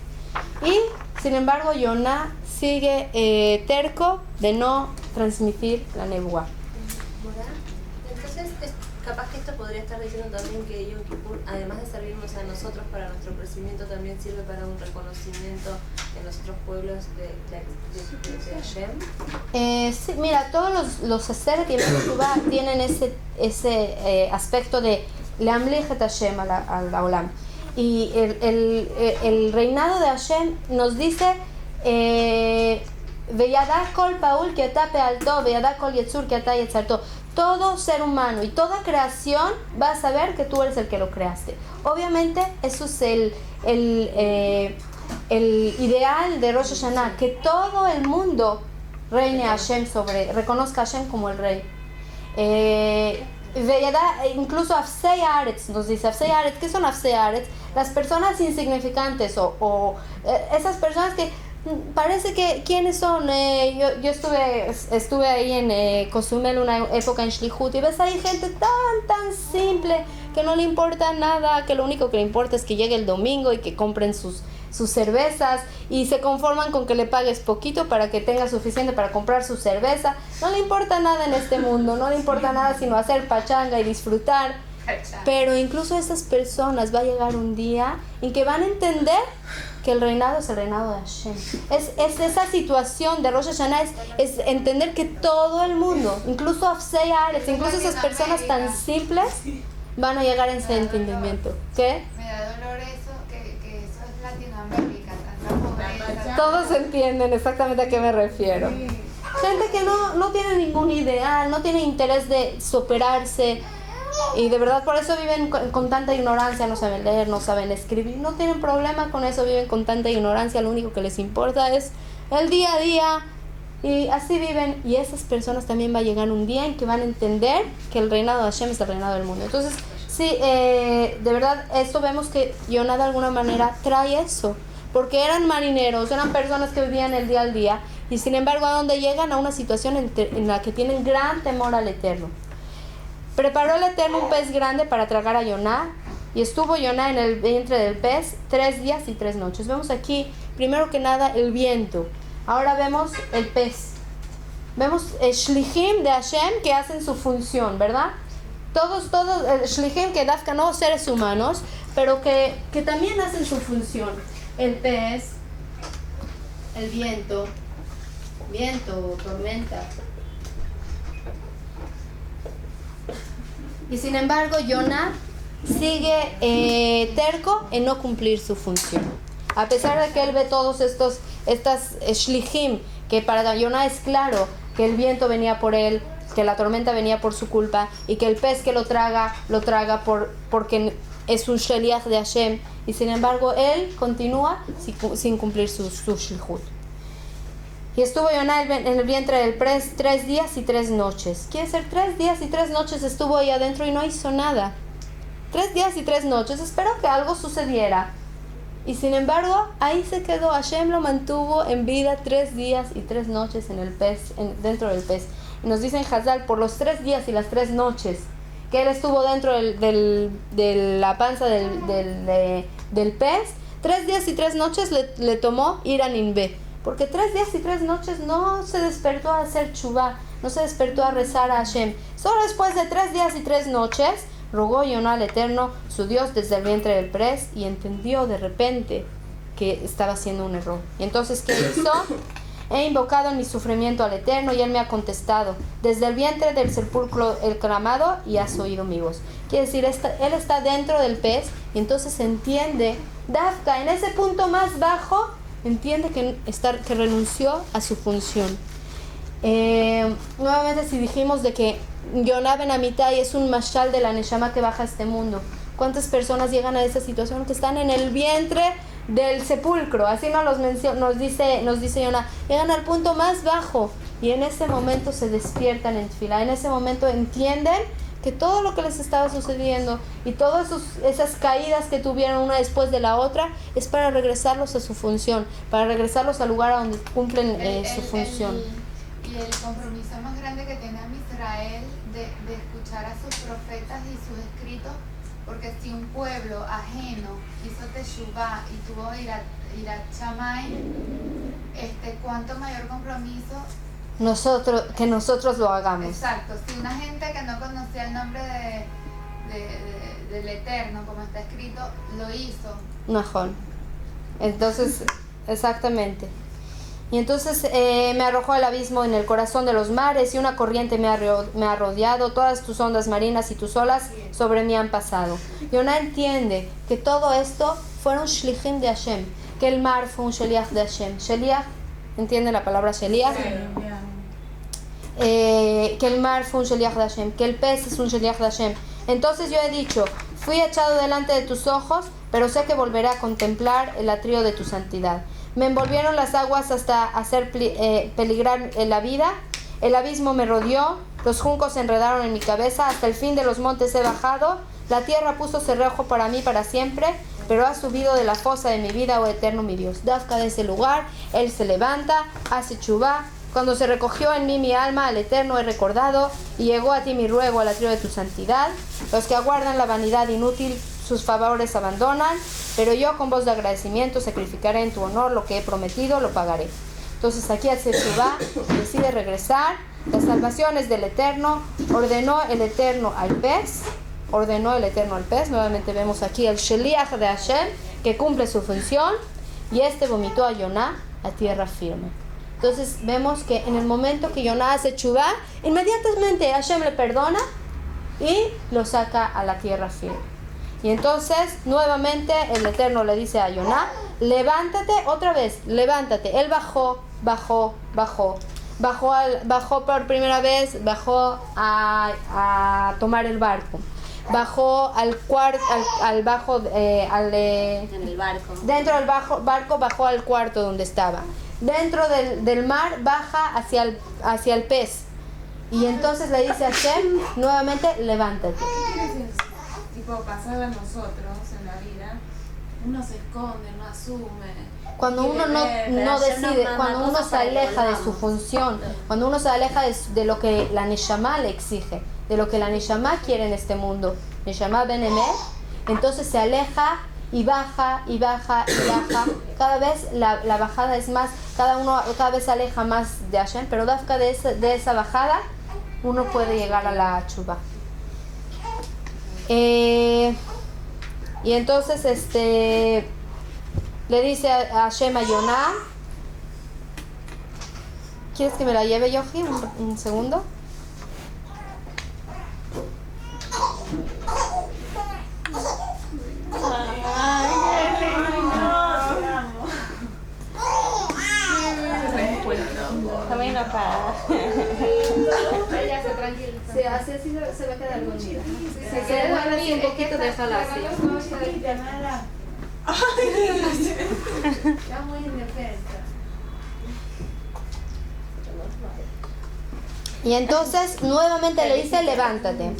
Y, sin embargo, Yoná sigue terco de no transmitir la nebuá. Entonces, capaz que esto podría estar diciendo también que Yom Kippur, además de servirnos a nosotros para nuestro crecimiento, también sirve para un reconocimiento en los otros pueblos de Hashem. Sí, mira, todos los Aseret y el Teshuvah tienen ese aspecto de Leamlich et Hashem al Olam. Y el reinado de Hashem nos dice Veyadá kol paul que ata pealto, veyadá kol yetzur que ata yetzarto. Todo ser humano y toda creación va a saber que tú eres el que lo creaste. Obviamente eso es el ideal de Rosh Hashanah, que todo el mundo reine a Hashem reconozca a Hashem como el rey. Incluso Afsei Aretz nos dice, Afsei Aretz, ¿qué son Afsei Aretz? Las personas insignificantes o esas personas que parece que ¿quiénes son? Yo estuve ahí en Cozumel una época en Shlihut y ves ahí gente tan simple que no le importa nada, que lo único que le importa es que llegue el domingo y que compren sus cervezas y se conforman con que le pagues poquito para que tenga suficiente para comprar su cerveza. No le importa nada en este mundo, no le importa nada sino hacer pachanga y disfrutar. Pero incluso a esas personas va a llegar un día en que van a entender que el reinado es el reinado de Hashem. Es esa situación de Rosh Hashanah, es entender que todo el mundo, incluso Afsei Aretz, incluso esas personas tan simples, van a llegar en ese entendimiento. ¿Qué? Me da dolor eso, que eso es Latinoamérica, tanta pobreza. Todos entienden exactamente a qué me refiero. Gente que no tiene ningún ideal, no tiene interés de superarse. Y de verdad por eso viven con tanta ignorancia, no saben leer, no saben escribir, no tienen problema con eso, viven con tanta ignorancia, lo único que les importa es el día a día y así viven. Y esas personas también va a llegar un día en que van a entender que el reinado de Hashem es el reinado del mundo. Entonces sí, de verdad esto vemos que Yoná de alguna manera trae eso, porque eran marineros, eran personas que vivían el día al día y sin embargo a donde llegan a una situación en la que tienen gran temor al Eterno. Preparó el Eterno un pez grande para tragar a Yoná, y estuvo Yoná en el vientre del pez 3 días y 3 noches. Vemos aquí, primero que nada, el viento. Ahora vemos el pez. Vemos Shlichim de Hashem que hacen su función, ¿verdad? Todos Shlichim que dafka no seres humanos, pero que también hacen su función. El pez, el viento, tormenta. Y sin embargo, Yoná sigue terco en no cumplir su función. A pesar de que él ve todos estas shlichim, que para Yoná es claro que el viento venía por él, que la tormenta venía por su culpa, y que el pez que lo traga porque es un sheliach de Hashem. Y sin embargo, él continúa sin cumplir su shlichut. Y estuvo Yoná en el vientre del pez 3 días y 3 noches. Quiere decir, 3 días y 3 noches estuvo ahí adentro y no hizo nada. 3 días y 3 noches, esperó que algo sucediera. Y sin embargo, ahí se quedó. Hashem lo mantuvo en vida 3 días y 3 noches en el pez, dentro del pez. Y nos dicen Hazal, por los 3 días y las 3 noches que él estuvo dentro de la panza del pez, 3 días y 3 noches le tomó ir a Ninvé. Porque 3 días y 3 noches no se despertó a hacer teshuvah, no se despertó a rezar a Hashem. Solo después de 3 días y 3 noches, rogó Yoná al Eterno, su Dios, desde el vientre del pez, y entendió de repente que estaba haciendo un error. Y entonces, ¿qué hizo? He invocado en mi sufrimiento al Eterno y Él me ha contestado. Desde el vientre del sepulcro he clamado y has oído mi voz. Quiere decir, Él está dentro del pez y entonces entiende, Dafka, en ese punto más bajo, entiende que renunció a su función. Nuevamente, si dijimos de que Yoná Ben Amitai es un mashal de la neshama que baja a este mundo, ¿cuántas personas llegan a esa situación que están en el vientre del sepulcro? Así nos dice Yoná, llegan al punto más bajo y en ese momento se despiertan en tefilá. En ese momento entienden que todo lo que les estaba sucediendo y todas esas caídas que tuvieron una después de la otra es para regresarlos a su función, para regresarlos al lugar a donde cumplen su función. Y el compromiso más grande que tiene Israel de escuchar a sus profetas y sus escritos, porque si un pueblo ajeno hizo Teshuvá y tuvo Irat Shamayim, ¿cuánto mayor compromiso? Que nosotros lo hagamos. Exacto, si una gente que no conocía el nombre del Eterno, como está escrito, lo hizo. Najón. Entonces, exactamente. Y entonces me arrojó al abismo en el corazón de los mares y una corriente me ha rodeado, todas tus ondas marinas y tus olas sobre mí han pasado. Yonah entiende que todo esto fueron shlichim de Hashem, que el mar fue un sheliach de Hashem. Sheliach, ¿entiende la palabra sheliach? Que el mar fue un sheliach de Hashem, que el pez es un sheliach de Hashem. Entonces yo he dicho, fui echado delante de tus ojos, pero sé que volveré a contemplar el atrio de tu santidad. Me envolvieron las aguas hasta hacer peligrar la vida. El abismo me rodeó, los juncos se enredaron en mi cabeza, hasta el fin de los montes he bajado. La tierra puso cerrojo para mí para siempre, pero ha subido de la fosa de mi vida, oh eterno mi Dios. Dafka de ese lugar, él se levanta, hace chubá. Cuando se recogió en mí mi alma, al Eterno he recordado, y llegó a ti mi ruego al atrio de tu santidad. Los que aguardan la vanidad inútil, sus favores abandonan, pero yo con voz de agradecimiento sacrificaré en tu honor lo que he prometido, lo pagaré. Entonces aquí hace Shuvá, decide regresar. Las salvaciones del Eterno, ordenó el Eterno al pez, nuevamente vemos aquí el Sheliach de Hashem, que cumple su función, y vomitó a Yonah a tierra firme. Entonces vemos que en el momento que Yonah hace Shuvá, inmediatamente Hashem le perdona y lo saca a la tierra firme. Y entonces nuevamente el Eterno le dice a Yonah, levántate otra vez, levántate. Él bajó por primera vez, bajó a tomar el barco. Bajó al cuarto, En el barco. Dentro del barco bajó al cuarto donde estaba. Dentro del mar baja hacia el pez. Y entonces le dice a Hashem nuevamente, levántate. ¿Qué quiere decir? Tipo, pasar a nosotros en la vida, uno se esconde, no asume. Cuando uno no decide, cuando uno se aleja de su función, cuando uno se aleja de lo que la Neshama le exige, de lo que la Neshama quiere en este mundo, Neshama Ben Emet, entonces se aleja y baja. Cada vez la bajada es más, cada vez se aleja más de Hashem, pero dafka de esa bajada uno puede llegar a la Tshuva. Y entonces le dice a Hashem a Yonah, ¿quieres que me la lleve, Yoji? Un segundo. También acá. Ella se tranquiliza. Sí, así se va a quedar dormida. Si se duerme así un poquito, déjala así. Está muy indefensa. Y entonces nuevamente le dice, levántate.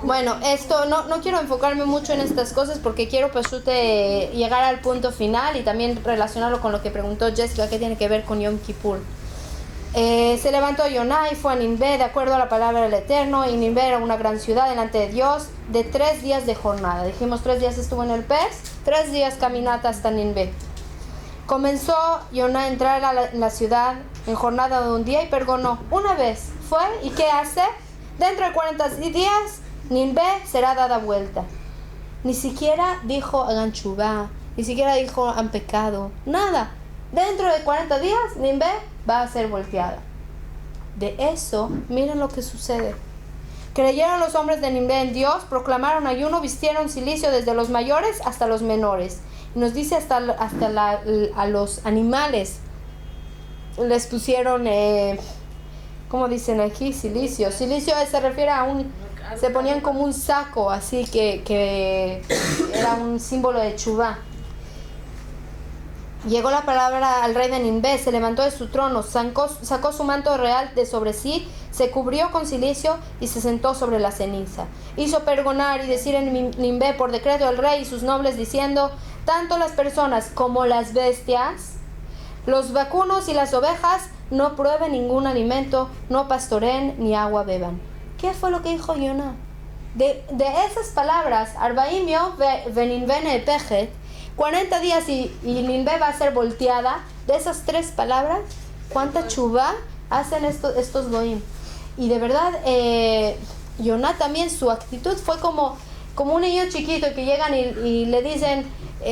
Bueno, esto no quiero enfocarme mucho en estas cosas porque quiero llegar al punto final y también relacionarlo con lo que preguntó Jessica, que tiene que ver con Yom Kippur. Se levantó Yonah y fue a Ninvé de acuerdo a la palabra del Eterno, y Ninvé era una gran ciudad delante de Dios de 3 días de jornada. Dijimos 3 días estuvo en el pez, 3 días caminata hasta Ninvé. Comenzó Yonah a entrar a la ciudad en jornada de un día y pergonó. Una vez fue, ¿y qué hace? Dentro de 40 días Ninvé será dada vuelta. Ni siquiera dijo hagan chubá, ni siquiera dijo han pecado, nada. Dentro de 40 días Ninvé va a ser volteada. De eso, miren lo que sucede. Creyeron los hombres de Ninvé en Dios, proclamaron ayuno, vistieron cilicio desde los mayores hasta los menores. Y nos dice a los animales les pusieron, ¿cómo dicen aquí? Cilicio. Cilicio se refiere a se ponían como un saco, así que era un símbolo de chubá. Llegó la palabra al rey de Ninvé, se levantó de su trono, sacó su manto real de sobre sí, se cubrió con cilicio y se sentó sobre la ceniza. Hizo pergonar y decir en Ninvé por decreto al rey y sus nobles diciendo, tanto las personas como las bestias, los vacunos y las ovejas, no prueben ningún alimento, no pastoreen ni agua beban. ¿Qué fue lo que dijo Yonah? De esas palabras, Arbaim Yom veninvene epechet, 40 días y Ninvé va a ser volteada. De esas 3 palabras, ¿cuánta chubá hacen estos goim? Y de verdad, Yonah también, su actitud fue como un niño chiquito que llegan y le dicen,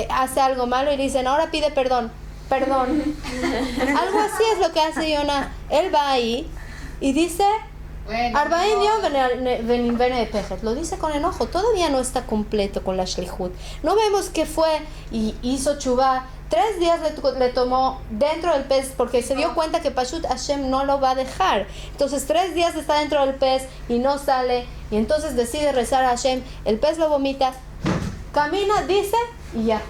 hace algo malo y le dicen, ahora pide perdón. Algo así es lo que hace Yonah. Él va ahí y dice, Arbaim Yom veninvene epechet. Lo dice con enojo, todavía no está completo con la shlichut. No vemos que fue y hizo chubá. 3 días le tomó dentro del pez porque se dio cuenta que Pashut Hashem no lo va a dejar. Entonces 3 días está dentro del pez y no sale. Y entonces decide rezar a Hashem. El pez lo vomita, camina, dice y ya.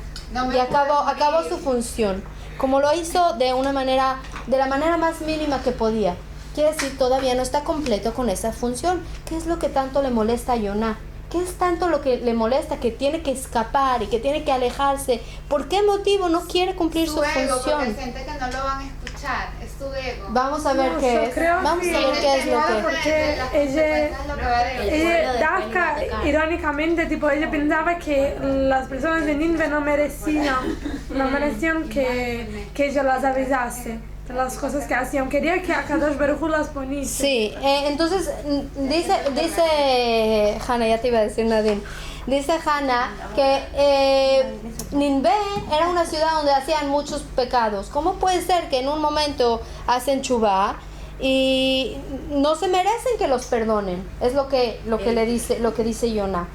Y acabó su función. Como lo hizo de la manera más mínima que podía. Quiere decir, todavía no está completo con esa función. ¿Qué es lo que tanto le molesta a Yonah? ¿Qué es tanto lo que le molesta? Que tiene que escapar y que tiene que alejarse. ¿Por qué motivo no quiere cumplir su función? Porque siente que no lo van a escuchar. Es su ego. Vamos a ver qué es. Vamos a ver qué es lo que... Porque ella Dafka, irónicamente, ella pensaba que las personas de Nínive no merecían que ella las avisase. Las cosas que hacían, quería que Akadosh Baruj Hu las ponía. Sí, entonces dice Hannah, ya te iba a decir Nadine, dice Hannah que Ninvé era una ciudad donde hacían muchos pecados. ¿Cómo puede ser que en un momento hacen chubá y no se merecen que los perdonen? Es lo que dice Yonah.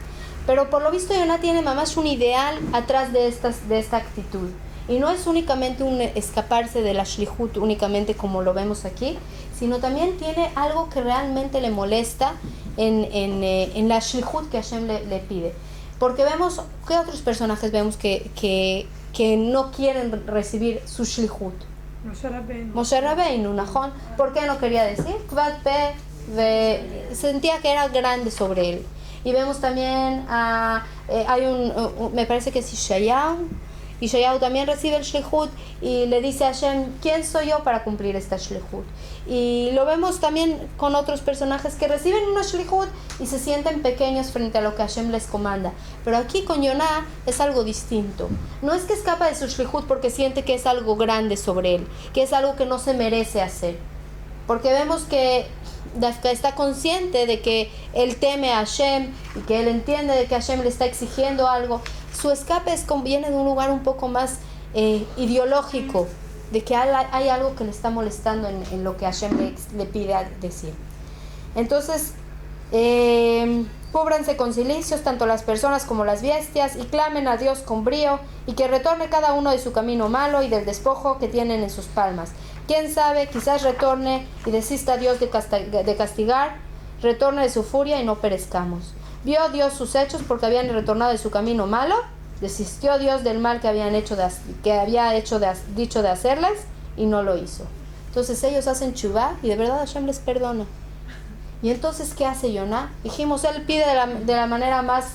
Pero por lo visto Yonah tiene mamás un ideal atrás de esta actitud. Y no es únicamente un escaparse de la shlichut, únicamente como lo vemos aquí, sino también tiene algo que realmente le molesta en la shlichut que Hashem le pide. Porque vemos, ¿qué otros personajes vemos que no quieren recibir su shlichut? Moshe Rabbeinu, ¿no? ¿Por qué no quería decir? Sentía que era grande sobre él. Y vemos también, me parece que es Yeshayahu también recibe el shlichut y le dice a Hashem, ¿quién soy yo para cumplir esta shlichut? Y lo vemos también con otros personajes que reciben una shlichut y se sienten pequeños frente a lo que Hashem les comanda. Pero aquí con Yonah es algo distinto. No es que escapa de su shlichut porque siente que es algo grande sobre él, que es algo que no se merece hacer. Porque vemos que Dafka está consciente de que él teme a Hashem y que él entiende de que Hashem le está exigiendo algo. Su escape viene de un lugar un poco más ideológico, de que hay algo que le está molestando en lo que Hashem le pide decir. Entonces, cúbranse con cilicios tanto las personas como las bestias y clamen a Dios con brío y que retorne cada uno de su camino malo y del despojo que tienen en sus palmas. Quién sabe, quizás retorne y desista a Dios de castigar, retorne de su furia y no perezcamos. Vio Dios sus hechos porque habían retornado de su camino malo, desistió Dios del mal que había dicho de hacerles y no lo hizo. Entonces ellos hacen chubá y de verdad Hashem les perdona. Y entonces, ¿qué hace Yonah? Dijimos, él pide de la manera más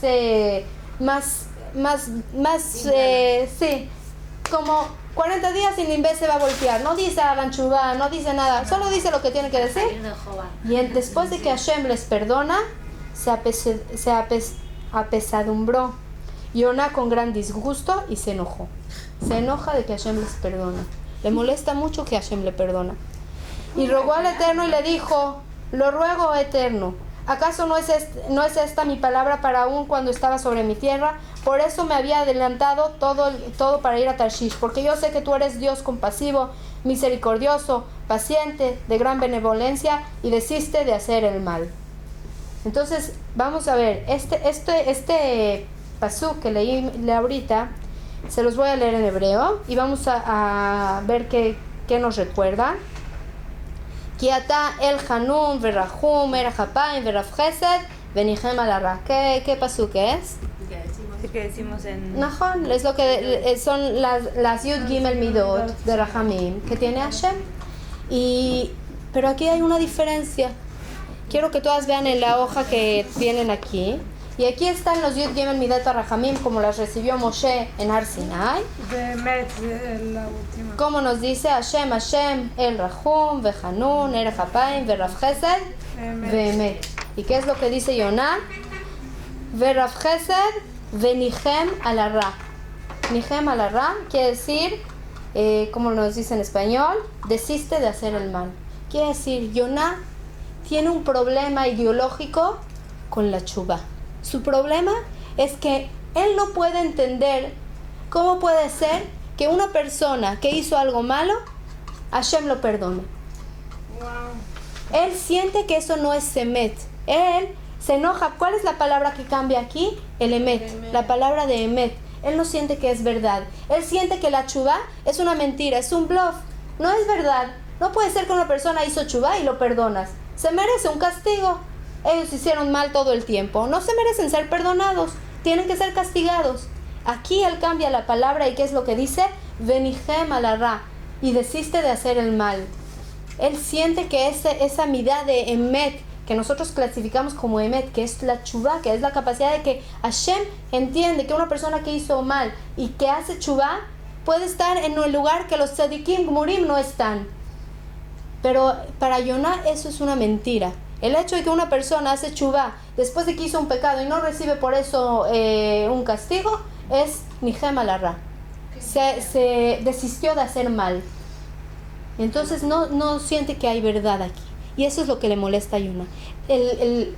como 40 días y Ninvé se va a voltear. No dice hagan chubá, no dice nada, solo dice lo que tiene que decir. Y después de que Hashem les perdona, se apesadumbró Yonah con gran disgusto y se enojó. Se enoja de que Hashem les perdona. Le molesta mucho que Hashem le perdona. Y rogó al Eterno y le dijo, lo ruego, Eterno, ¿acaso no es esta mi palabra para aún cuando estaba sobre mi tierra? Por eso me había adelantado todo para ir a Tarshish, porque yo sé que tú eres Dios compasivo, misericordioso, paciente, de gran benevolencia y desiste de hacer el mal. Entonces, vamos a ver, este pasuk que leí ahorita, se los voy a leer en hebreo y vamos a ver qué nos recuerda. Ki ata el hanun verachum erachapayim verav chesed venichem al ara. ¿Qué pasuk es? Que decimos en... Najón, es lo que son las Yud Gimel Midot de Rahamim que tiene Hashem. Pero aquí hay una diferencia. Quiero que todas vean en la hoja que tienen aquí. Y aquí están los Yud Gimel Midot de Rahamim como las recibió Moshe en Har Sinai. La última. Como nos dice Hashem, el Rahum, Vehanun, Erech Apayim, Verav Chesed, Ve'emet. ¿Y qué es lo que dice Yoná? Verav Chesed venichem ala ra. Nichem ala ra quiere decir, como nos dice en español, desiste de hacer el mal. Quiere decir, Yoná tiene un problema ideológico con la teshuvá. Su problema es que él no puede entender cómo puede ser que una persona que hizo algo malo, Hashem lo perdone. Él siente que eso no es emet. Él se enoja. ¿Cuál es la palabra que cambia aquí? El emet, la palabra de emet. Él no siente que es verdad. Él siente que la teshuvá es una mentira, es un bluff. No es verdad. No puede ser que una persona hizo teshuvá y lo perdonas. Se merece un castigo. Ellos hicieron mal todo el tiempo. No se merecen ser perdonados. Tienen que ser castigados. Aquí él cambia la palabra y ¿qué es lo que dice? Venichem ala ra. Y desiste de hacer el mal. Él siente que esa midá de emet, que nosotros clasificamos como emet, que es la teshuvá, que es la capacidad de que Hashem entiende que una persona que hizo mal y que hace teshuvá puede estar en el lugar que los tzadikim murim no están. Pero para Yoná eso es una mentira. El hecho de que una persona hace teshuvá después de que hizo un pecado y no recibe por eso un castigo es nichem ala ra. Se desistió de hacer mal. Entonces no siente que hay verdad aquí. Y eso es lo que le molesta a Yoná. El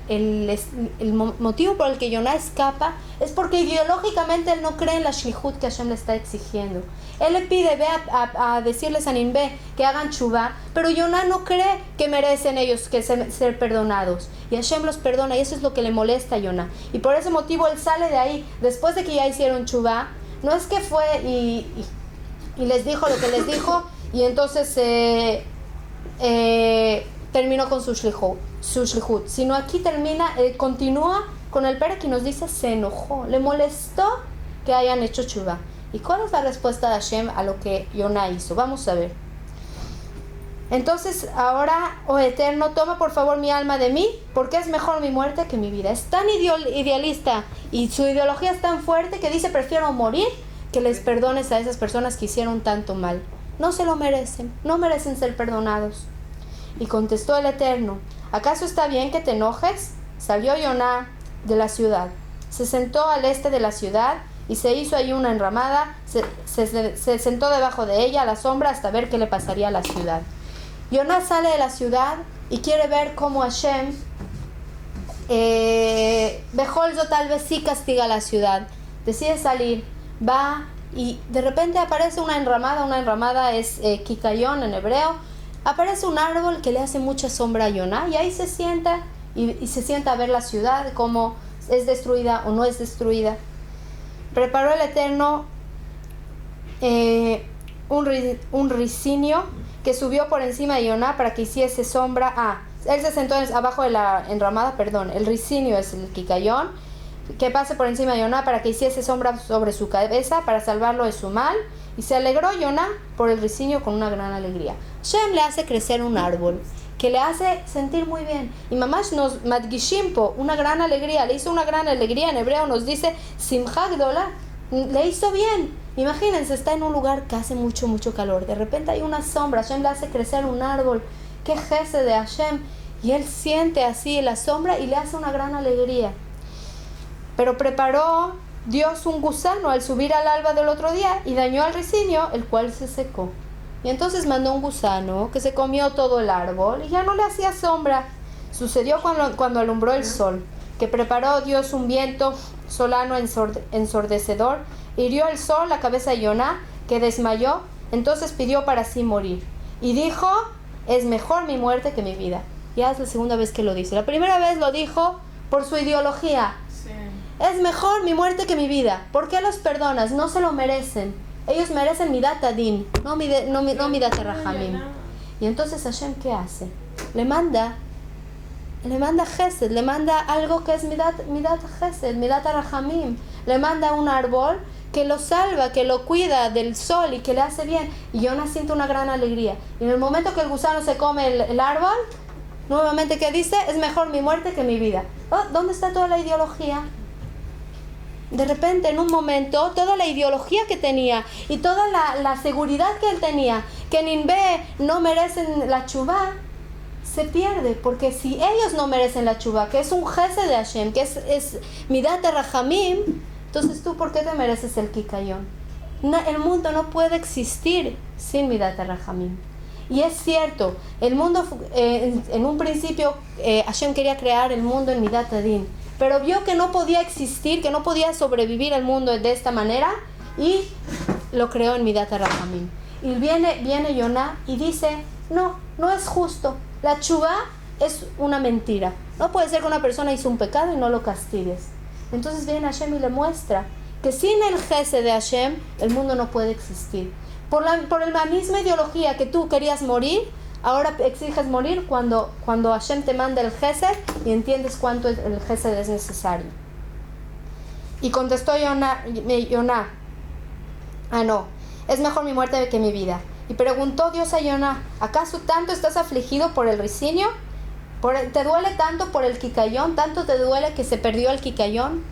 motivo por el que Yoná escapa es porque ideológicamente él no cree en la shlichut que Hashem le está exigiendo. Él le pide, ve a decirles a Ninvé que hagan teshuvá, pero Yoná no cree que merecen ellos que ser perdonados. Y Hashem los perdona y eso es lo que le molesta a Yoná. Y por ese motivo él sale de ahí, después de que ya hicieron teshuvá. No es que fue y les dijo lo que les dijo y entonces terminó con su shlichut, sino aquí continúa con el perek y nos dice se enojó, le molestó que hayan hecho teshuvá. ¿Y cuál es la respuesta de Hashem a lo que Yoná hizo? Vamos a ver. Entonces ahora, oh Eterno, toma por favor mi alma de mí, porque es mejor mi muerte que mi vida. Es tan idealista y su ideología es tan fuerte que dice prefiero morir que les perdones a esas personas que hicieron tanto mal. No se lo merecen, no merecen ser perdonados. Y contestó el Eterno, ¿acaso está bien que te enojes? Salió Yoná de la ciudad, se sentó al este de la ciudad y se hizo ahí una enramada, se sentó debajo de ella a la sombra hasta ver qué le pasaría a la ciudad. Yoná sale de la ciudad y quiere ver cómo Hashem, Bejolzo tal vez sí castiga a la ciudad. Decide salir, va y de repente aparece una enramada es kikayón en hebreo. Aparece un árbol que le hace mucha sombra a Yoná y ahí se sienta y se sienta a ver la ciudad, cómo es destruida o no es destruida. Preparó el Eterno un ricinio que subió por encima de Yoná para que hiciese sombra. Él se sentó abajo de la enramada, el ricinio es el kikayón, que pase por encima de Yoná para que hiciese sombra sobre su cabeza para salvarlo de su mal. Y se alegró Yoná por el ricinio con una gran alegría. Hashem le hace crecer un árbol que le hace sentir muy bien. Y mamash nos madgishimpo, una gran alegría, le hizo una gran alegría, en hebreo nos dice simcha gdola, le hizo bien. Imagínense, está en un lugar que hace mucho calor, de repente hay una sombra, Hashem le hace crecer un árbol, qué gesed de Hashem, y él siente así la sombra y le hace una gran alegría. Pero preparó Dios un gusano al subir al alba del otro día y dañó al ricinio, el cual se secó. Y entonces mandó un gusano que se comió todo el árbol y ya no le hacía sombra. Sucedió cuando alumbró el sol, que preparó Dios un viento solano ensordecedor, hirió el sol la cabeza de Yoná, que desmayó, entonces pidió para sí morir. Y dijo, es mejor mi muerte que mi vida. Ya es la segunda vez que lo dice. La primera vez lo dijo por su ideología. Es mejor mi muerte que mi vida. ¿Por qué los perdonas? No se lo merecen. Ellos merecen midat adin, no midat rahamim. Y entonces Hashem, ¿qué hace? Le manda Gesed, le manda algo que es midat Gesed, midat rahamim. Le manda un árbol que lo salva, que lo cuida del sol y que le hace bien. Y Yoná siente una gran alegría. Y en el momento que el gusano se come el árbol, nuevamente, ¿qué dice? Es mejor mi muerte que mi vida. ¿Dónde está toda la ideología? De repente, en un momento, toda la ideología que tenía y toda la seguridad que él tenía, que Ninvé no merecen la teshuvá, se pierde, porque si ellos no merecen la tshuva, que es un gesed de Hashem, que es midat rahamim, entonces tú, ¿por qué te mereces el kikayón? El mundo no puede existir sin midat rahamim. Y es cierto, el mundo, en un principio, Hashem quería crear el mundo en midat adin, pero vio que no podía existir, que no podía sobrevivir el mundo de esta manera, y lo creó en midat rahamim. Y viene Yoná y dice, no es justo. La tshuva es una mentira. No puede ser que una persona hizo un pecado y no lo castigues. Entonces viene Hashem y le muestra que sin el gesed de Hashem, el mundo no puede existir. Por la misma ideología que tú querías morir, ahora exiges morir cuando Hashem te manda el gesed y entiendes cuánto el gesed es necesario. Y contestó Yoná, no, es mejor mi muerte que mi vida. Y preguntó Dios a Yoná, ¿acaso tanto estás afligido por el ricino? ¿Te duele tanto por el kikayón? ¿Tanto te duele que se perdió el kikayón?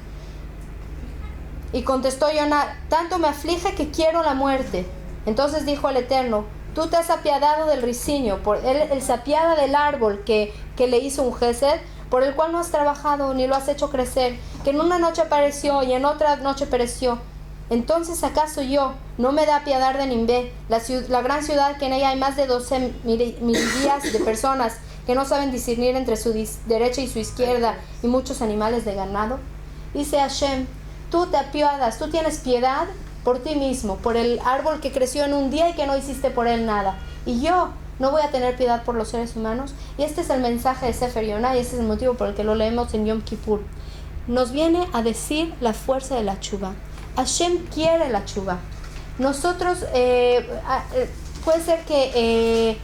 Y contestó Yoná, tanto me aflige que quiero la muerte. Entonces dijo el Eterno, tú te has apiadado del ricino, él se apiada del árbol que le hizo un gesed, por el cual no has trabajado ni lo has hecho crecer, que en una noche apareció y en otra noche pereció. Entonces, ¿acaso yo no me da apiadar de Nimbe, la gran ciudad que en ella hay más de 12 miridas de personas que no saben discernir entre su derecha y su izquierda y muchos animales de ganado? Dice Hashem, tú te apiadas, tú tienes piedad por ti mismo, por el árbol que creció en un día y que no hiciste por él nada. Y yo no voy a tener piedad por los seres humanos. Y este es el mensaje de Sefer Yoná y este es el motivo por el que lo leemos en Yom Kippur. Nos viene a decir la fuerza de la tshuva. Hashem quiere la tshuva. Nosotros, puede ser que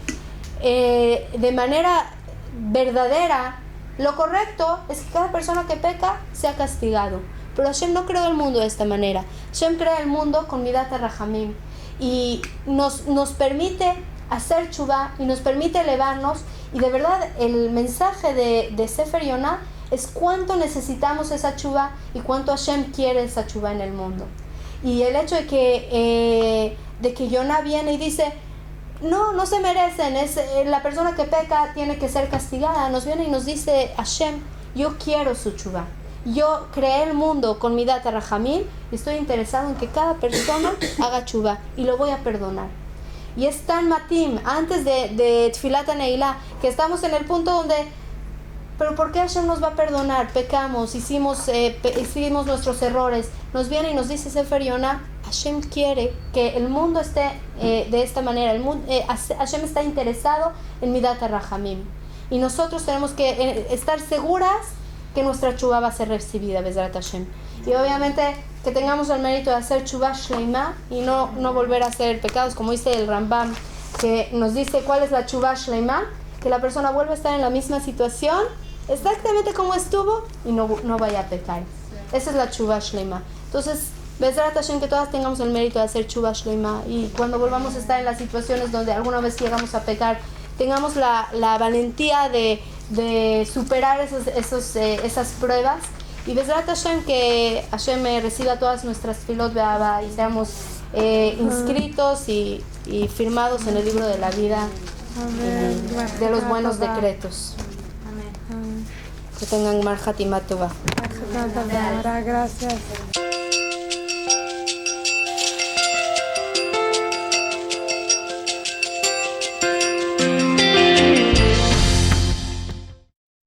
de manera verdadera, lo correcto es que cada persona que peca sea castigado. Pero Hashem no creó el mundo de esta manera. Hashem crea el mundo con midat rahamim. Y nos permite hacer tshuva y nos permite elevarnos. Y de verdad, el mensaje de Sefer Yoná es cuánto necesitamos esa tshuva y cuánto Hashem quiere esa tshuva en el mundo. Y el hecho de que Yoná viene y dice, no se merecen, la persona que peca tiene que ser castigada, nos viene y nos dice Hashem, yo quiero su tshuva. Yo creé el mundo con midat rahamim y estoy interesado en que cada persona haga tshuva y lo voy a perdonar. Y es tan matim, antes de Tfilat HaNeilah, que estamos en el punto donde, pero ¿por qué Hashem nos va a perdonar? Pecamos, hicimos nuestros errores. Nos viene y nos dice Sefer Yoná, Hashem quiere que el mundo esté de esta manera. Hashem está interesado en midat rahamim. Y nosotros tenemos que estar seguras que nuestra tshuva va a ser recibida, Bezrat Hashem. Y obviamente que tengamos el mérito de hacer tshuva shleima y no volver a hacer pecados, como dice el Rambam, que nos dice cuál es la tshuva shleima, que la persona vuelva a estar en la misma situación, exactamente como estuvo, y no vaya a pecar. Esa es la tshuva shleima. Entonces, Bezrat Hashem, que todas tengamos el mérito de hacer tshuva shleima, y cuando volvamos a estar en las situaciones donde alguna vez llegamos a pecar, tengamos la valentía de superar esas pruebas. Y Bezrat Hashem, que Hashem reciba todas nuestras filot be'ava y seamos inscritos y firmados en el libro de la vida, de los buenos decretos. Que tengan Mar Hatimah Tova. Gracias.